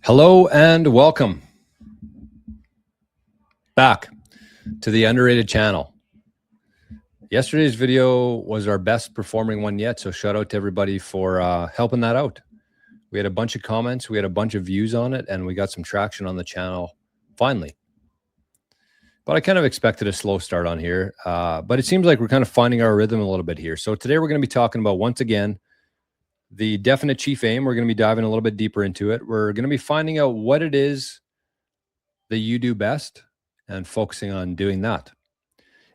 Hello and welcome back to the Underrated channel. Yesterday's video was our best performing one yet, so shout out to everybody for helping that out. We had a bunch of comments, we had a bunch of views on it, and we got some traction on the channel finally. But I kind of expected a slow start on here, but it seems like we're kind of finding our rhythm a little bit here. So today we're going to be talking about, once again, the definite chief aim. We're going to be diving a little bit deeper into it. We're going to be finding out what it is that you do best and focusing on doing that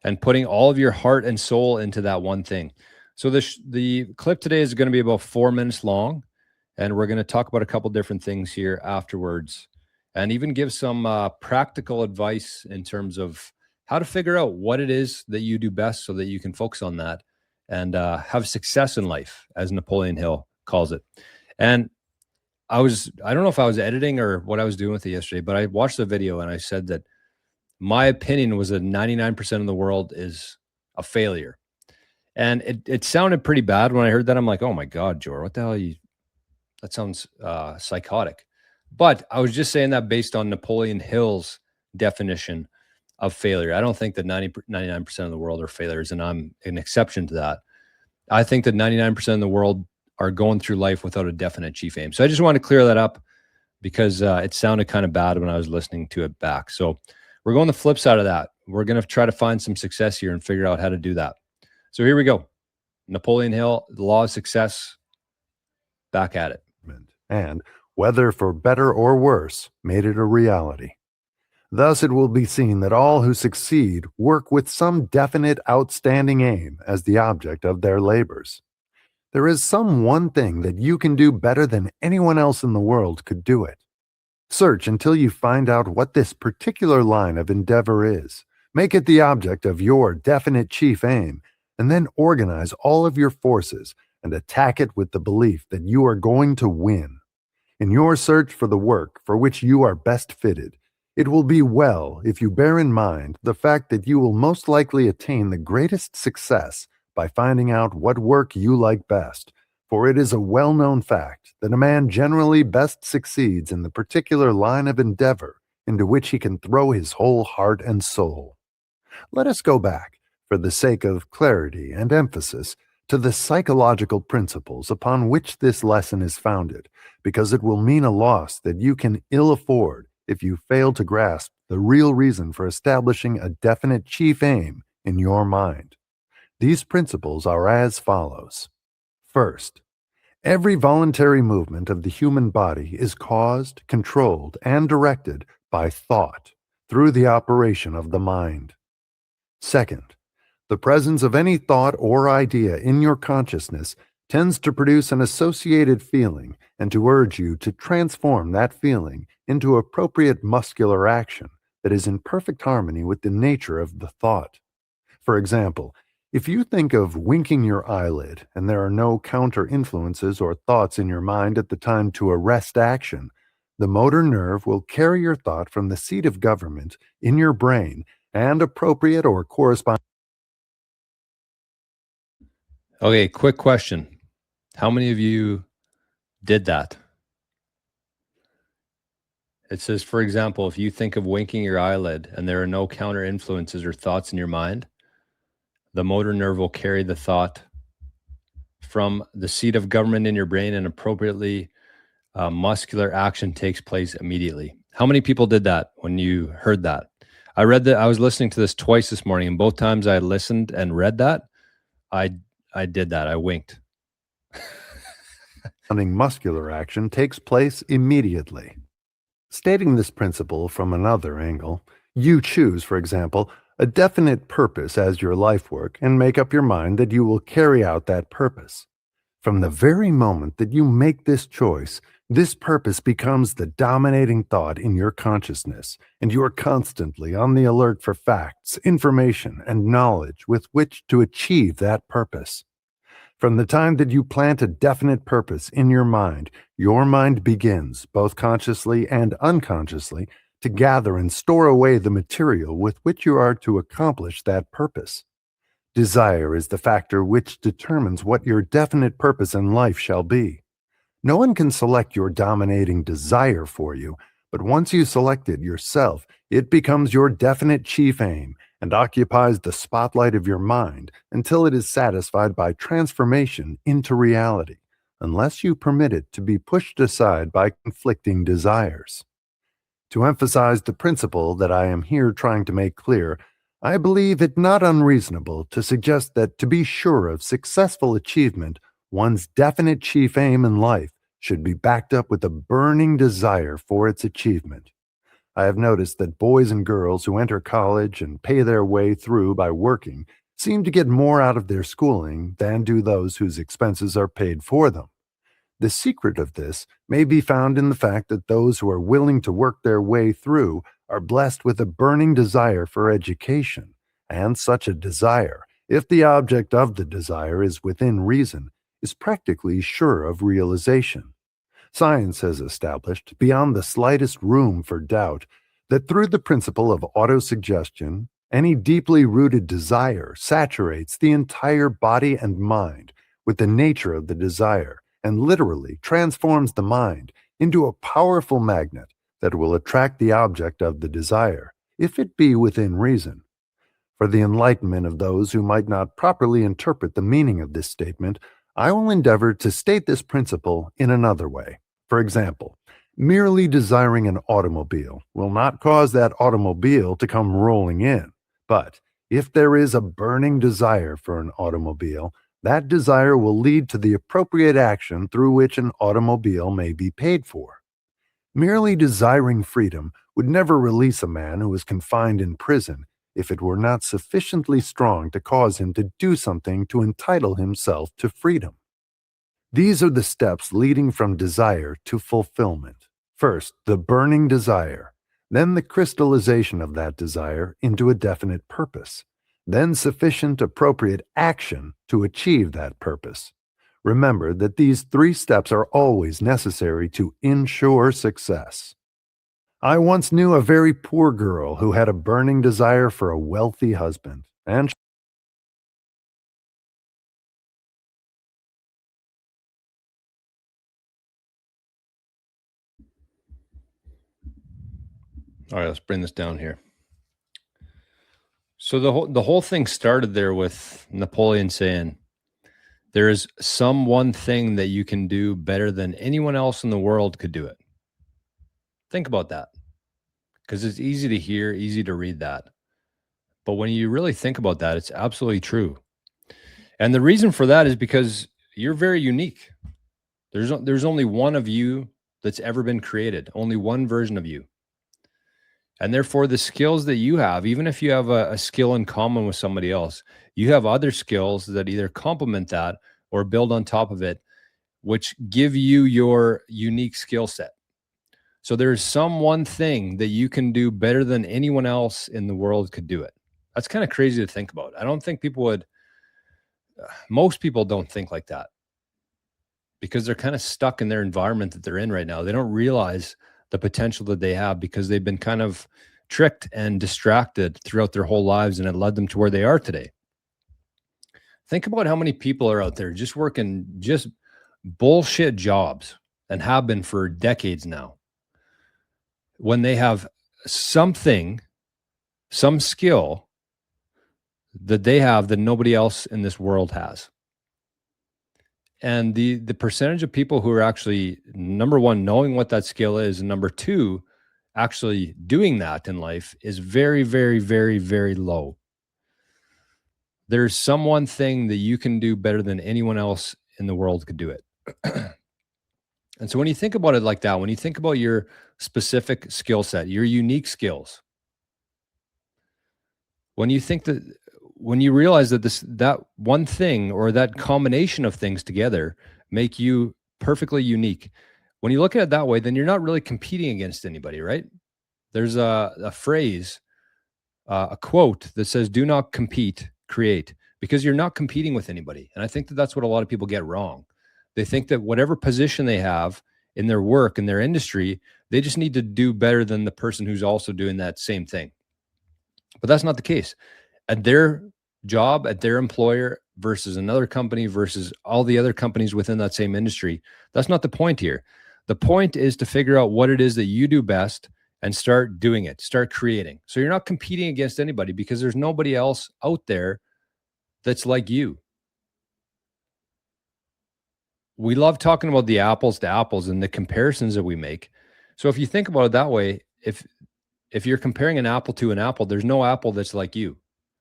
and putting all of your heart and soul into that one thing. So the clip today is going to be about 4 minutes long, and we're going to talk about a couple different things here afterwards and even give some practical advice in terms of how to figure out what it is that you do best so that you can focus on that and have success in life, as Napoleon Hill calls it. And I don't know if I was editing or what I was doing with it yesterday, but I watched the video and I said that my opinion was that 99% of the world is a failure. And it sounded pretty bad when I heard that. I'm like, oh my God, Jor, what the hell that sounds psychotic. But I was just saying that based on Napoleon Hill's definition of failure. I don't think that 99% of the world are failures, and I'm an exception to that. I think that 99% of the world are going through life without a definite chief aim. So I just wanted to clear that up because it sounded kind of bad when I was listening to it back. So we're going the flip side of that. We're going to try to find some success here and figure out how to do that. So here we go. Napoleon Hill, the law of success, back at it. And, whether for better or worse, made it a reality. Thus it will be seen that all who succeed work with some definite outstanding aim as the object of their labors. There is some one thing that you can do better than anyone else in the world could do it. Search until you find out what this particular line of endeavor is. Make it the object of your definite chief aim, and then organize all of your forces and attack it with the belief that you are going to win. In your search for the work for which you are best fitted, it will be well if you bear in mind the fact that you will most likely attain the greatest success by finding out what work you like best, for it is a well-known fact that a man generally best succeeds in the particular line of endeavor into which he can throw his whole heart and soul. Let us go back, for the sake of clarity and emphasis, to the psychological principles upon which this lesson is founded, because it will mean a loss that you can ill afford if you fail to grasp the real reason for establishing a definite chief aim in your mind. These principles are as follows. First, every voluntary movement of the human body is caused, controlled, and directed by thought through the operation of the mind. Second, the presence of any thought or idea in your consciousness tends to produce an associated feeling and to urge you to transform that feeling into appropriate muscular action that is in perfect harmony with the nature of the thought. For example, if you think of winking your eyelid and there are no counter-influences or thoughts in your mind at the time to arrest action, the motor nerve will carry your thought from the seat of government in your brain and appropriate or corresponding. Okay, quick question. How many of you did that? It says, for example, if you think of winking your eyelid and there are no counter influences or thoughts in your mind, the motor nerve will carry the thought from the seat of government in your brain, and appropriately muscular action takes place immediately. How many people did that when you heard that? I read that. I was listening to this twice this morning, and both times I listened and read that, I did that. I winked. Muscular action takes place immediately. Stating this principle from another angle, you choose, for example, a definite purpose as your life work and make up your mind that you will carry out that purpose. From the very moment that you make this choice, this purpose becomes the dominating thought in your consciousness, and you are constantly on the alert for facts, information, and knowledge with which to achieve that purpose. From the time that you plant a definite purpose in your mind begins, both consciously and unconsciously, to gather and store away the material with which you are to accomplish that purpose. Desire is the factor which determines what your definite purpose in life shall be. No one can select your dominating desire for you, but once you select it yourself, it becomes your definite chief aim and occupies the spotlight of your mind until it is satisfied by transformation into reality, unless you permit it to be pushed aside by conflicting desires. To emphasize the principle that I am here trying to make clear, I believe it not unreasonable to suggest that to be sure of successful achievement, one's definite chief aim in life should be backed up with a burning desire for its achievement. I have noticed that boys and girls who enter college and pay their way through by working seem to get more out of their schooling than do those whose expenses are paid for them. The secret of this may be found in the fact that those who are willing to work their way through are blessed with a burning desire for education, and such a desire, if the object of the desire is within reason, is practically sure of realization. Science has established, beyond the slightest room for doubt, that through the principle of autosuggestion, any deeply rooted desire saturates the entire body and mind with the nature of the desire and literally transforms the mind into a powerful magnet that will attract the object of the desire, if it be within reason. For the enlightenment of those who might not properly interpret the meaning of this statement, I will endeavor to state this principle in another way. For example, merely desiring an automobile will not cause that automobile to come rolling in. But if there is a burning desire for an automobile, that desire will lead to the appropriate action through which an automobile may be paid for. Merely desiring freedom would never release a man who is confined in prison if it were not sufficiently strong to cause him to do something to entitle himself to freedom. These are the steps leading from desire to fulfillment. First, the burning desire, then the crystallization of that desire into a definite purpose, then sufficient appropriate action to achieve that purpose. Remember that these three steps are always necessary to ensure success. I once knew a very poor girl who had a burning desire for a wealthy husband, and All right, let's bring this down here. So the whole thing started there with Napoleon saying, there is some one thing that you can do better than anyone else in the world could do it. Think about that, because it's easy to hear, easy to read that. But when you really think about that, it's absolutely true. And the reason for that is because you're very unique. There's only one of you that's ever been created, only one version of you. And therefore, the skills that you have, even if you have a skill in common with somebody else, you have other skills that either complement that or build on top of it, which give you your unique skill set. So there's some one thing that you can do better than anyone else in the world could do it. That's kind of crazy to think about. I don't think people would, most people don't think like that because they're kind of stuck in their environment that they're in right now. They don't realize the potential that they have because they've been kind of tricked and distracted throughout their whole lives, and it led them to where they are today. Think about how many people are out there just working just bullshit jobs and have been for decades now, when they have something, some skill that they have that nobody else in this world has. And the percentage of people who are actually, number one, knowing what that skill is, and number two, actually doing that in life is very, very, very, very low. There's some one thing that you can do better than anyone else in the world could do it. And so when you think about it like that, when you think about your specific skill set, your unique skills, when you think that, when you realize that that one thing or that combination of things together make you perfectly unique, when you look at it that way, then you're not really competing against anybody, right? There's a phrase, a quote that says, do not compete, create, because you're not competing with anybody. And I think that that's what a lot of people get wrong. They think that whatever position they have in their work, in their industry, they just need to do better than the person who's also doing that same thing. But that's not the case. At their job, at their employer, versus another company versus all the other companies within that same industry. That's not the point here. The point is to figure out what it is that you do best and start doing it, start creating. So you're not competing against anybody because there's nobody else out there that's like you. We love talking about the apples to apples and the comparisons that we make. So if you think about it that way, if you're comparing an apple to an apple, there's no apple that's like you.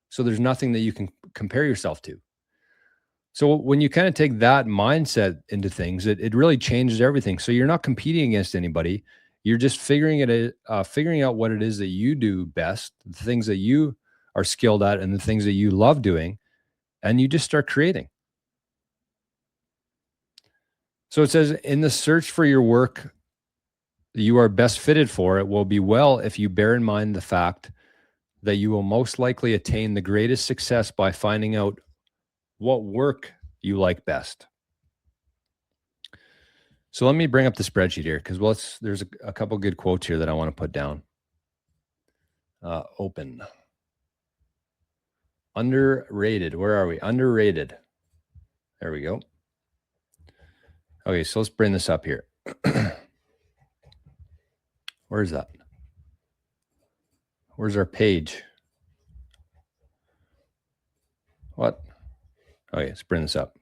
So there's nothing that you can compare yourself to. So when you kind of take that mindset into things, it really changes everything. So you're not competing against anybody. You're just figuring out what it is that you do best, the things that you are skilled at and the things that you love doing, and you just start creating. So it says, in the search for your work you are best fitted for, it will be well if you bear in mind the fact that you will most likely attain the greatest success by finding out what work you like best. So let me bring up the spreadsheet here because there's a couple good quotes here that I want to put down. Open. Underrated. Where are we? Underrated. There we go. Okay, so let's bring this up here. Where is that? Where's our page? What? Okay, let's bring this up.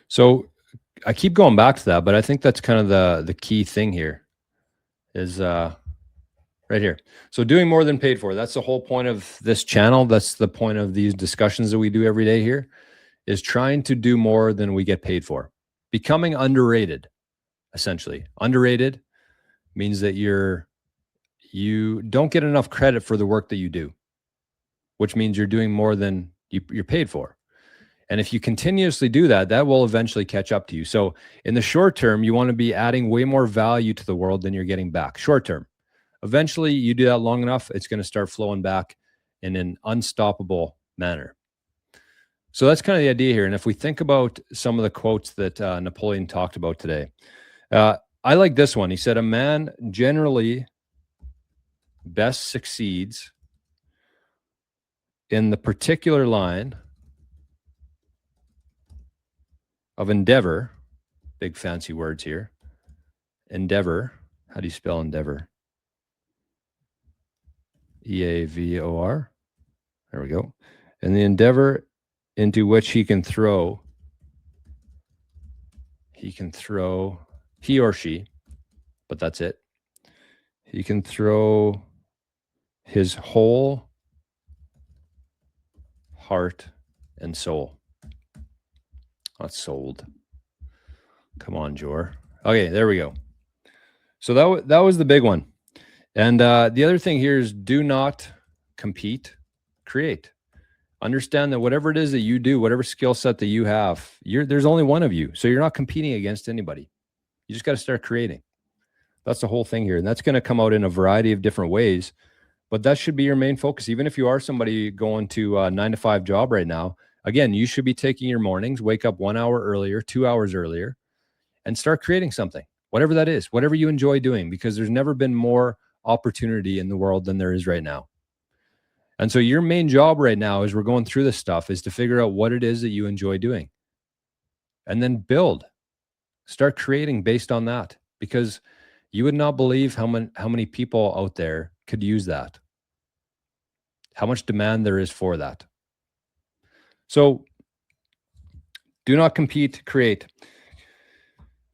So I keep going back to that, but I think that's kind of the key thing here is right here. So doing more than paid for. That's the whole point of this channel. That's the point of these discussions that we do every day here, is trying to do more than we get paid for. Becoming underrated, essentially. Underrated means that you don't get enough credit for the work that you do, which means you're doing more than you're paid for. And if you continuously do that, that will eventually catch up to you. So in the short term, you want to be adding way more value to the world than you're getting back. Short term. Eventually, you do that long enough, it's going to start flowing back in an unstoppable manner. So that's kind of the idea here. And if we think about some of the quotes that Napoleon talked about today, I like this one. He said, a man generally best succeeds in the particular line of endeavor, big fancy words here. Endeavor. How do you spell endeavor? E-A-V-O-R. There we go. And the endeavor into which he or she, but that's it. He can throw his whole heart and soul. Not sold. Come on, Jor. Okay, there we go. So that was the big one. And the other thing here is do not compete, create. Understand that whatever it is that you do, whatever skill set that you have, there's only one of you. So you're not competing against anybody. You just got to start creating. That's the whole thing here. And that's going to come out in a variety of different ways. But that should be your main focus. Even if you are somebody going to a 9-to-5 job right now, again, you should be taking your mornings, wake up 1 hour earlier, 2 hours earlier, and start creating something, whatever that is, whatever you enjoy doing, because there's never been more opportunity in the world than there is right now. And so your main job right now, as we're going through this stuff, is to figure out what it is that you enjoy doing and then start creating based on that, because you would not believe how many people out there could use that, how much demand there is for that. So do not compete, create.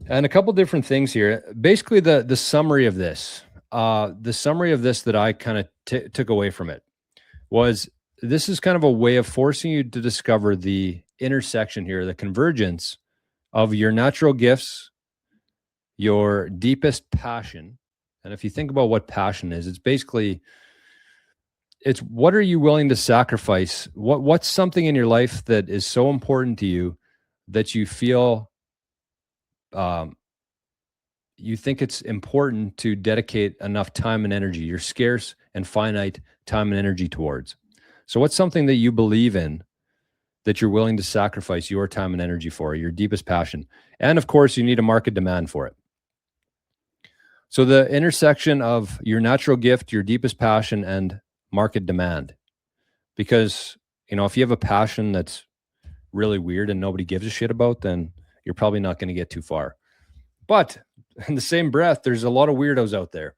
And a couple different things here. Basically, the summary of this, that I kind of took away from it was, this is kind of a way of forcing you to discover the intersection here, the convergence of your natural gifts, your deepest passion. And if you think about what passion is, it's what are you willing to sacrifice? What's something in your life that is so important to you that you feel you think it's important to dedicate enough time and energy, your scarce and finite time and energy towards. So what's something that you believe in that you're willing to sacrifice your time and energy for, your deepest passion? And of course, you need a market demand for it. So the intersection of your natural gift, your deepest passion, and market demand. Because if you have a passion that's really weird and nobody gives a shit about, then you're probably not going to get too far. But in the same breath, there's a lot of weirdos out there.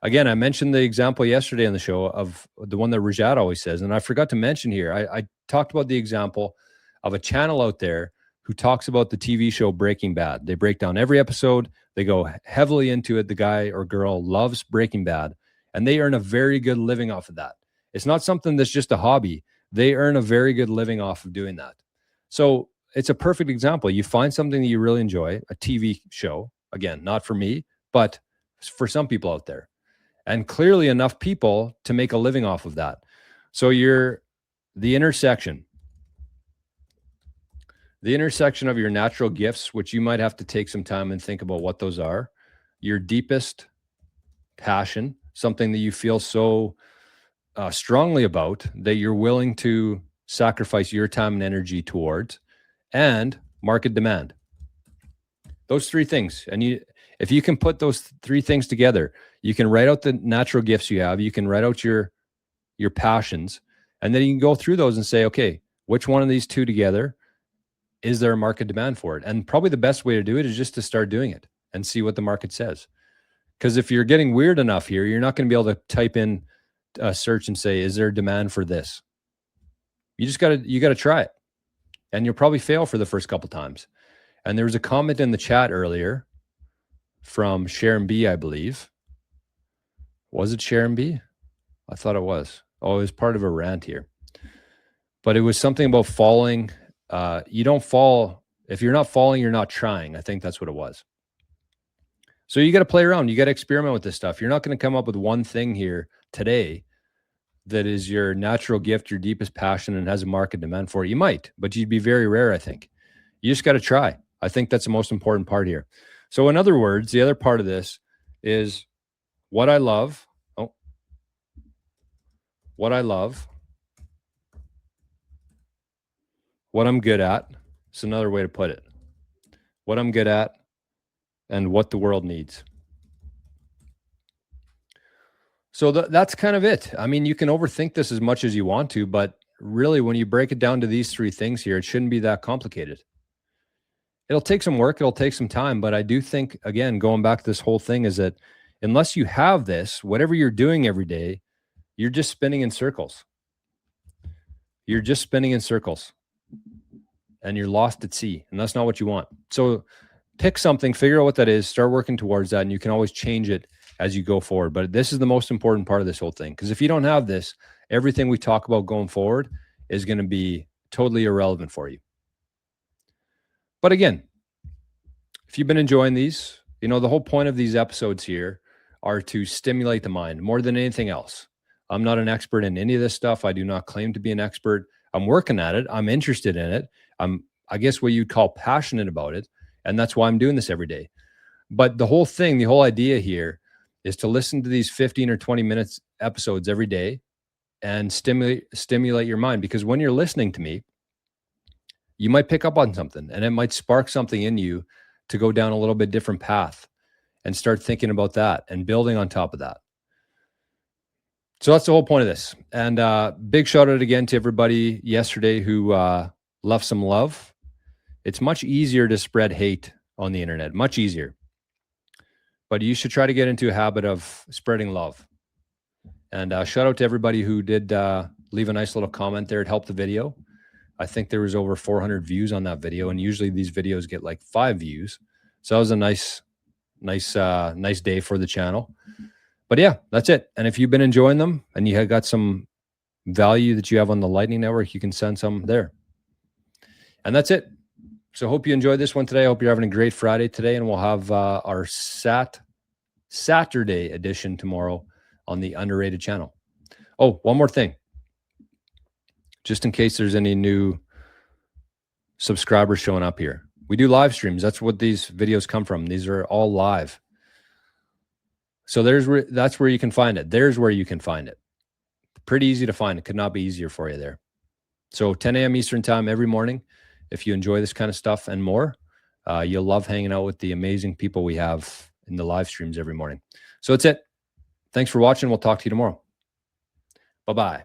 Again, I mentioned the example yesterday on the show of the one that Rajat always says, and I forgot to mention here. I talked about the example of a channel out there who talks about the TV show Breaking Bad. They break down every episode. They go heavily into it. The guy or girl loves Breaking Bad, and they earn a very good living off of that. It's not something that's just a hobby. They earn a very good living off of doing that. So it's a perfect example. You find something that you really enjoy, a TV show. Again, not for me, but for some people out there. And clearly enough people to make a living off of that. So you're the intersection of your natural gifts, which you might have to take some time and think about what those are, your deepest passion, something that you feel so strongly about that you're willing to sacrifice your time and energy towards, and market demand. Those three things. And if you can put those three things together, you can write out the natural gifts you have, you can write out your passions, and then you can go through those and say, okay, which one of these two together is there a market demand for it? And probably the best way to do it is just to start doing it and see what the market says. Because if you're getting weird enough here, you're not going to be able to type in a search and say, is there demand for this? You got to try it. And you'll probably fail for the first couple times. And there was a comment in the chat earlier from Sharon B, I believe. Was it Sharon B? I thought it was. Oh, it was part of a rant here. But it was something about falling. You don't fall. If you're not falling, you're not trying. I think that's what it was. So you got to play around. You got to experiment with this stuff. You're not going to come up with one thing here today that is your natural gift, your deepest passion, and has a market demand for it. You might, but you'd be very rare, I think. You just got to try. I think that's the most important part here. So in other words, the other part of this is what I love. What I love. What I'm good at. It's another way to put it. What I'm good at and what the world needs. So that's kind of it. I mean, you can overthink this as much as you want to, but really when you break it down to these three things here, it shouldn't be that complicated. It'll take some work. It'll take some time. But I do think, again, going back to this whole thing is that unless you have this, whatever you're doing every day, you're just spinning in circles. You're just spinning in circles. And you're lost at sea. And that's not what you want. So pick something, figure out what that is, start working towards that. And you can always change it as you go forward. But this is the most important part of this whole thing. Because if you don't have this, everything we talk about going forward is going to be totally irrelevant for you. But again, if you've been enjoying these, the whole point of these episodes here are to stimulate the mind more than anything else. I'm not an expert in any of this stuff. I do not claim to be an expert. I'm working at it. I'm interested in it. I'm, I guess, what you'd call passionate about it. And that's why I'm doing this every day. But the whole thing, the whole idea here is to listen to these 15 or 20 minutes episodes every day and stimulate your mind. Because when you're listening to me, you might pick up on something and it might spark something in you to go down a little bit different path and start thinking about that and building on top of that. So that's the whole point of this. And big shout out again to everybody yesterday who left some love. It's much easier to spread hate on the internet, much easier. But you should try to get into a habit of spreading love. And shout out to everybody who did leave a nice little comment there. It helped the video. I think there was over 400 views on that video. And usually these videos get like 5 views. So that was a nice day for the channel. But yeah, that's it. And if you've been enjoying them and you have got some value that you have on the Lightning Network, you can send some there. And that's it. So hope you enjoyed this one today. I hope you're having a great Friday today. And we'll have our Saturday edition tomorrow on the Underrated channel. Oh, one more thing. Just in case there's any new subscribers showing up here. We do live streams. That's what these videos come from. These are all live. So that's where you can find it. There's where you can find it. Pretty easy to find. It could not be easier for you there. So 10 a.m. Eastern time every morning. If you enjoy this kind of stuff and more, you'll love hanging out with the amazing people we have in the live streams every morning. So that's it. Thanks for watching. We'll talk to you tomorrow. Bye-bye.